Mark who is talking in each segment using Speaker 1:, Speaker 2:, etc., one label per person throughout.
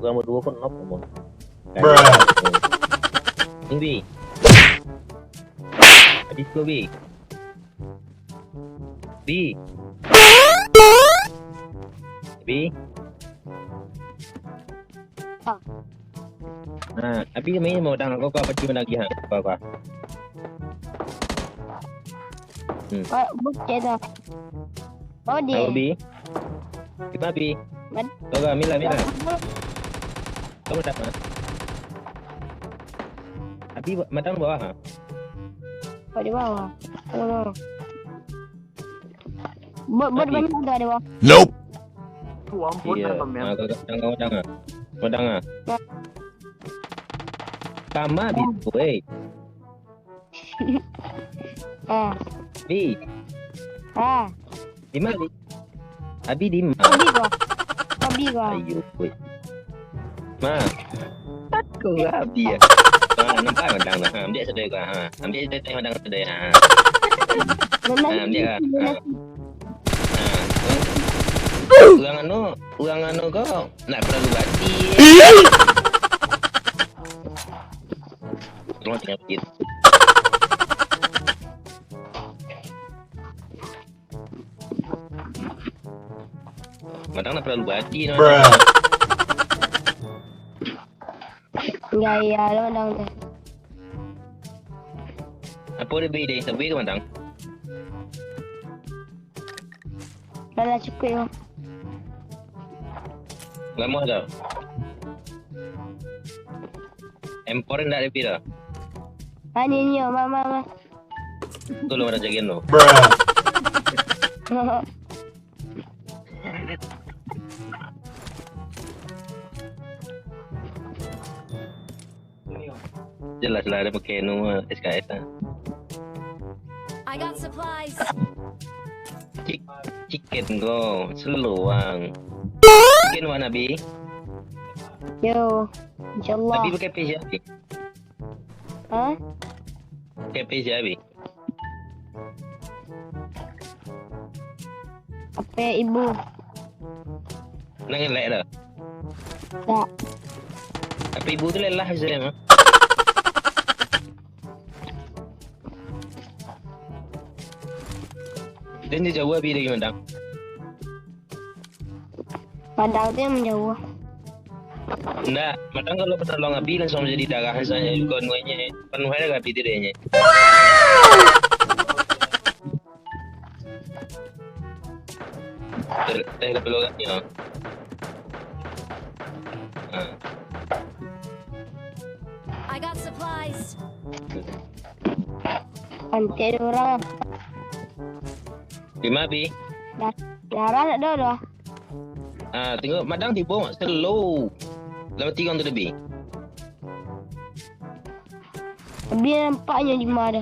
Speaker 1: Gua dua kan knock ngomong.
Speaker 2: Bruh.
Speaker 1: Tinggi. Habis gua B. B. B. Nah, tapi main mau dang kau apa cuma lagi ha? Apa?
Speaker 3: Bukti dah. Oh dia.
Speaker 1: Apa B? Kita B. Kau Mila. Kamu dapat? Tapi matang bawah ha?
Speaker 3: Oh di bawah. Oh. Bot banyak ada di bawah.
Speaker 2: Nope.
Speaker 1: Iya. Kau dang. Sama B, weh. B. Di mana? Abi di mana?
Speaker 3: Abi kau.
Speaker 1: Ayo, weh. Ma. Aku Abi ya. Nampak madang lah. Ambil sedai kau. Ambil sedai madang sedai. Ambil kah? Uang anu kau nak perlu bati. Tolong tinggal sedikit. Madang nak perlu bati.
Speaker 2: Bruh.
Speaker 3: Ya lo dang tu.
Speaker 1: Apa dia beli dia? Sabui ke madang?
Speaker 3: Dah cukup yo.
Speaker 1: Lama dah. Empor ndak ada pira.
Speaker 3: Ni mama.
Speaker 1: Tu lo ada jagain lo.
Speaker 2: Bruh. Jelas lah ada pakai nama SKS lah.
Speaker 4: I got supplies.
Speaker 1: Chicken go, seluang. Chicken mana Bi?
Speaker 3: Yo. InsyaAllah.
Speaker 1: Abi pakai page Abi.
Speaker 3: Ha?
Speaker 1: Pakai page Abi.
Speaker 3: Apa ibu?
Speaker 1: Nang lek dah.
Speaker 3: Tak.
Speaker 1: Apa ibu tu lelah saya mah. Dan dia jauh Abi lagi mandang.
Speaker 3: Padang tu yang menjauh.
Speaker 1: Ndak, madang kalau penolong Abi langsung menjadi darah saya juga nuanya. Penuh ada Abi tidaknya. Teh perlu lagi ya.
Speaker 4: I got supplies.
Speaker 3: Pantai orang.
Speaker 1: Lima Abi.
Speaker 3: Darah nak dah.
Speaker 1: Tengok madang tiba slow. Lama tiga tu lebih.
Speaker 3: Dia nampaknya di mana.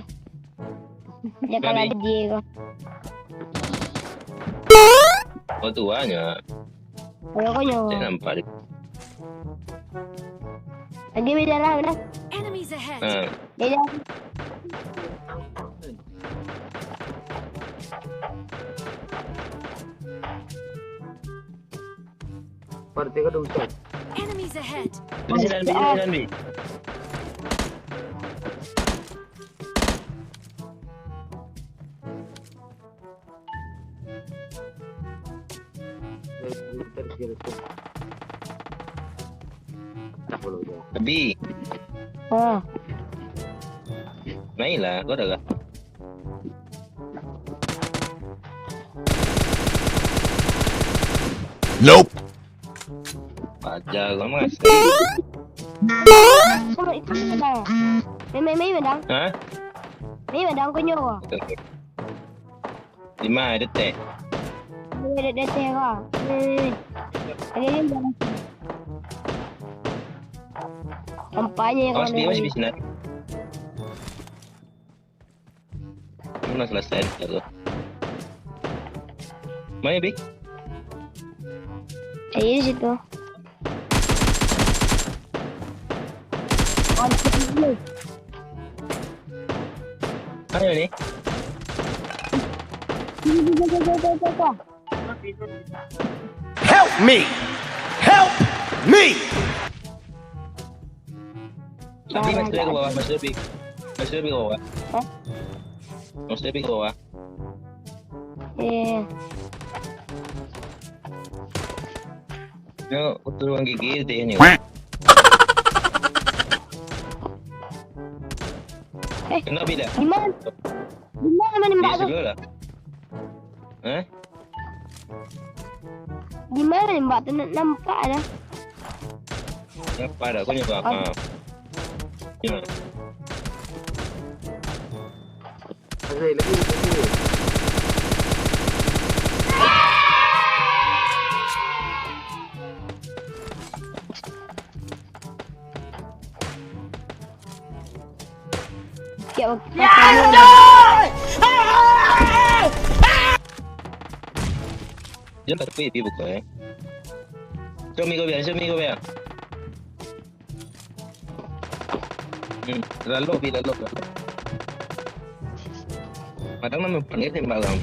Speaker 3: Dia kalau ada dia kau.
Speaker 1: Oh tu hanya.
Speaker 3: Kalau kau nyawa.
Speaker 1: Saya nampak dia.
Speaker 3: Lagi beda lah.
Speaker 4: Enemies ahead.
Speaker 3: Dia dah.
Speaker 4: Enemies ahead.
Speaker 1: Jalan Bi. Abi, mainlah kau dah.
Speaker 2: Nope.
Speaker 1: Ajar kau mas.
Speaker 3: Kau itu dah. Main madang.
Speaker 1: Ha?
Speaker 3: Main madang kau nyawa.
Speaker 1: 5 detik.
Speaker 3: Dia tengok. Ada ni dah. Nampaknya yang
Speaker 1: Awas Bi, masih di sini. Mana selesai tu? Mana Bi?
Speaker 3: Di situ.
Speaker 1: Mana ni?
Speaker 2: Help me! Help me!
Speaker 1: Abi masih ke bawah, masih lebih ke bawah.
Speaker 3: Hah?
Speaker 1: Masih lebih ke bawah. Yo, turun gigi deh ini. Kenapa bila?
Speaker 3: Gimana? Gimana menembak
Speaker 1: Dia
Speaker 3: tuh?
Speaker 1: segala.
Speaker 3: Gimana nembak tuh? Nampak ada.
Speaker 1: Apa ada? Kau nyoba apa? Gimana? Dia tak pergi buka Show me kau biar. Lalu. Padahal memang panggil tembakan.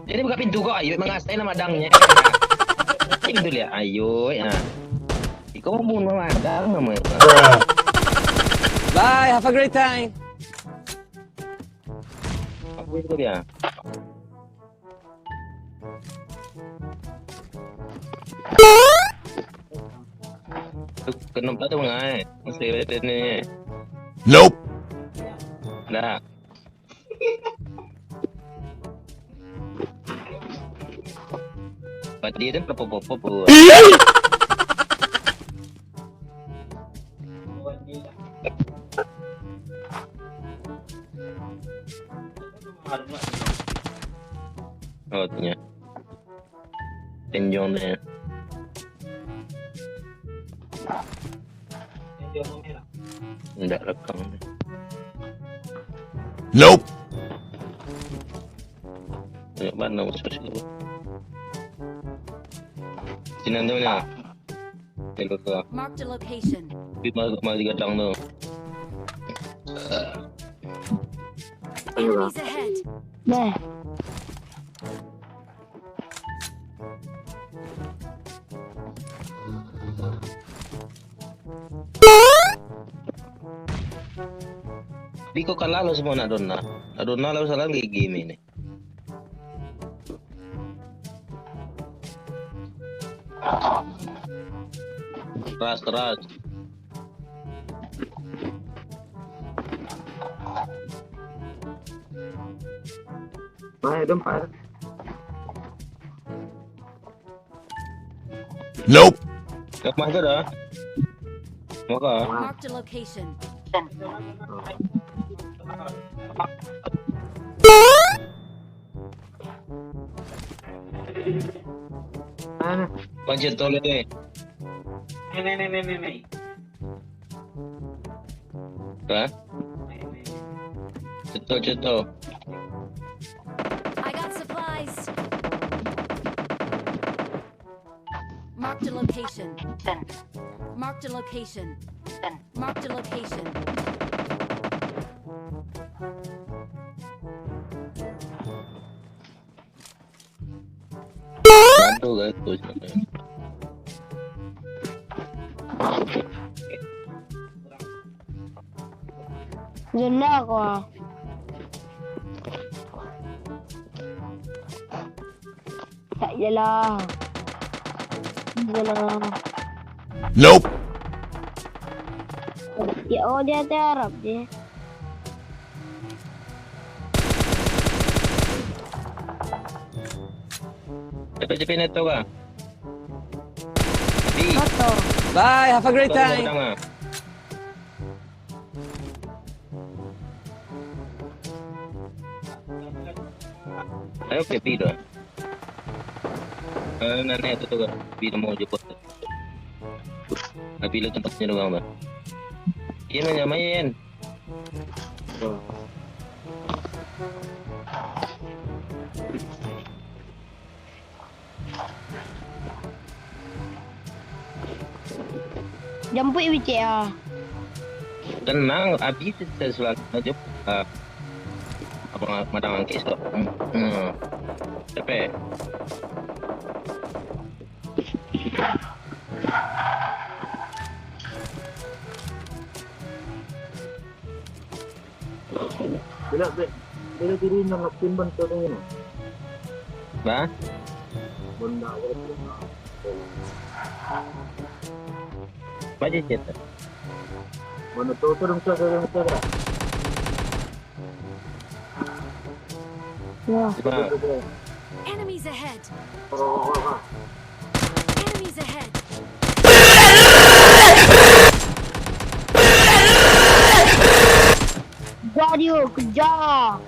Speaker 1: Jadi buka pintu kau, ayo mengasai nama madangnya. Pintu lihat, ayo ya. Kau mau bunuh madang namanya.
Speaker 5: Bye, have a great time.
Speaker 1: Aku itu dia. Kenapa tuh ngai? Masih ada ni.
Speaker 2: Nope.
Speaker 1: Dah. Pati dia popo. Oh, punya. Tenjong dia. Tidak rekam.
Speaker 2: Nope.
Speaker 1: Tengok mana masuk situ. Sini tu ni. Tengok tu.
Speaker 4: Marked a location.
Speaker 1: Mari gadang tu.
Speaker 4: Enemies ahead.
Speaker 3: Nah,
Speaker 1: Biko kalah lo semua nak dona. Nak dona lo salah lagi game ini. Keras.
Speaker 2: Nope.
Speaker 1: Kemana tu dah? Moga.
Speaker 4: Marked a location.
Speaker 1: Banjir tolong ni.
Speaker 6: Ni.
Speaker 1: Ha? Cetul.
Speaker 4: I got supplies. Marked a location. Marked a location. Marked a location.
Speaker 1: Bantu ke tu sebenarnya.
Speaker 3: zona aku. Tak jelah. Zona.
Speaker 2: Nope.
Speaker 3: Ya, oh dia Arab dia.
Speaker 1: Cepat net tu ke? Tapi.
Speaker 3: Motor.
Speaker 5: Bye, have a great time.
Speaker 1: Ayo ke pido. Nanti itu tu pido mau jemput. Tapi lo tempatnya doang bah. Iya main.
Speaker 3: Jemput WC ah.
Speaker 1: Tenang, habis sesuatu aja. Apa madang angkis tu. Capek.
Speaker 6: Bela diri na magtimbang to rin.
Speaker 1: Ba?
Speaker 6: Bunda ko.
Speaker 1: Baca chat.
Speaker 6: Mana to turun sa sa.
Speaker 3: Ya.
Speaker 1: Ba?
Speaker 4: Enemies ahead. Enemies ahead.
Speaker 3: Kejar dia, kejar.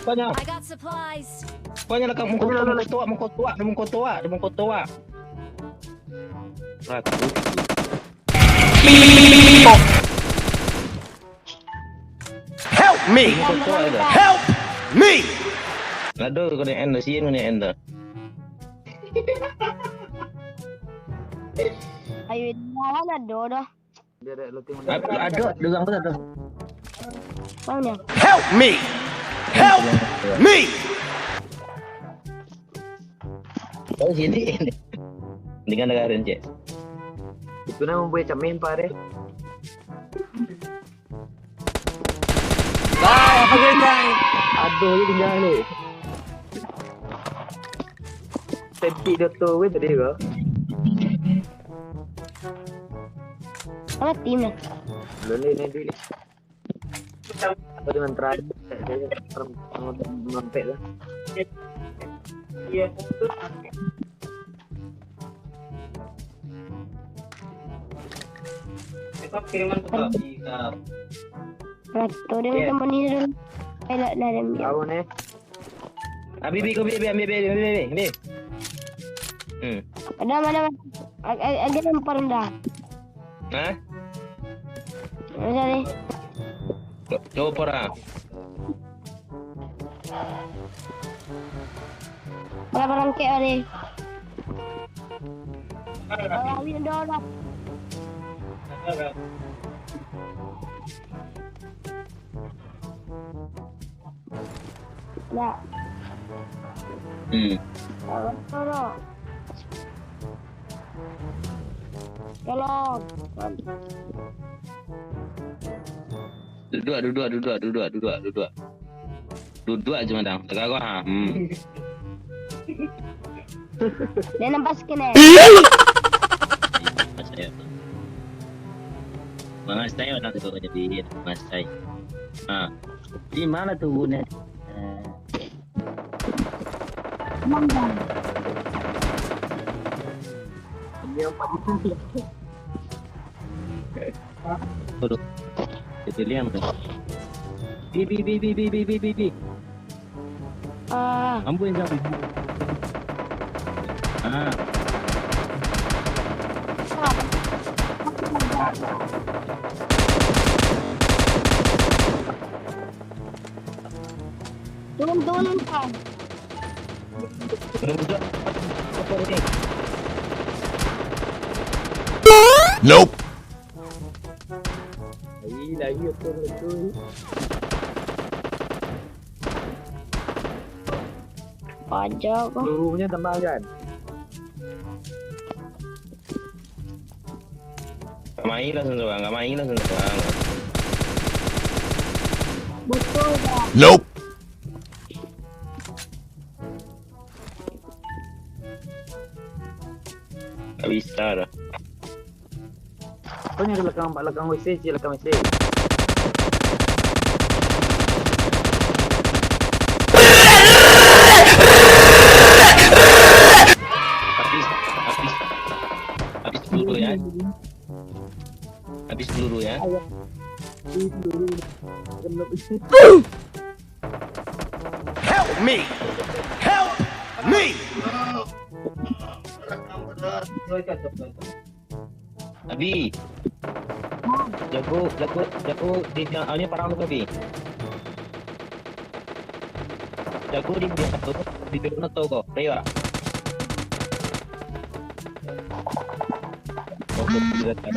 Speaker 1: Banyak.
Speaker 4: I got supplies.
Speaker 1: Banyak lah kamu mengkotoa.
Speaker 2: Help me! Help me!
Speaker 1: Aduh, kena end sih, kena end.
Speaker 3: Ayo, jalan ada dah.
Speaker 6: Dia ada looting.
Speaker 1: Ada, dengang betul ada.
Speaker 3: Mana?
Speaker 2: Help me! Help me!
Speaker 1: Oh, sini. Dengan negara cek.
Speaker 6: Itu na membuat camin pare.
Speaker 5: Bye, have a great time.
Speaker 6: Aduh, dia tinggal ni. Tadi dia tu we tadi ke?
Speaker 3: Mana tim ni?
Speaker 6: Lele ni dia. Apa dengan terakhir? Dia mampet lah. Iya. Tetap kiriman tetap di
Speaker 3: Rato dia macam mana ni? Elak dah dia.
Speaker 6: tahu ni.
Speaker 1: Bibi, ambil.
Speaker 3: Ada. Agak lempar dah.
Speaker 1: Hah?
Speaker 3: Macam ni.
Speaker 1: Coba pora.
Speaker 3: Barang kek ni. Orang ni dah. Nak. Tolong. Tolong.
Speaker 1: Duduk aja madang. Tegak kau ha.
Speaker 3: Dia nampak skin eh.
Speaker 1: Mana saya orang tu jadi mas saya. Di mana tu guna?
Speaker 3: Mangga.
Speaker 6: Dia empat itu.
Speaker 1: Bodoh. Kita lihat tu. Bi. Ambil yang jauh.
Speaker 3: Turun kan.
Speaker 1: Betul. Apa ni?
Speaker 2: Nope.
Speaker 6: Lagi betul.
Speaker 3: Pajak kau.
Speaker 6: Pelurunya tambah kan?
Speaker 1: Main lah sentuh.
Speaker 3: Betul dah.
Speaker 2: Nope.
Speaker 1: Tak bisa dah.
Speaker 6: Kau ni belakang WC, belakang WC.
Speaker 1: Habis peluru ya.
Speaker 2: Help me! Help me!
Speaker 1: Abi. Jago di ini parang lu Abi. Jago di dia tu di mana tu kau? Raya. Okey, sudah tak.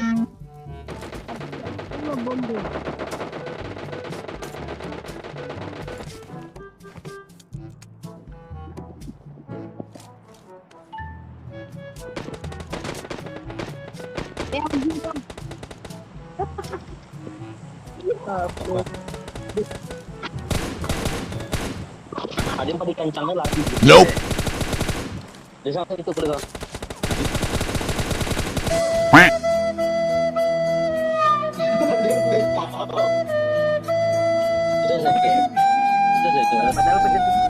Speaker 3: Bomba.
Speaker 1: Ada yang pada kencangnya lagi.
Speaker 2: Nope.
Speaker 1: Dia sampai itu boleh kau.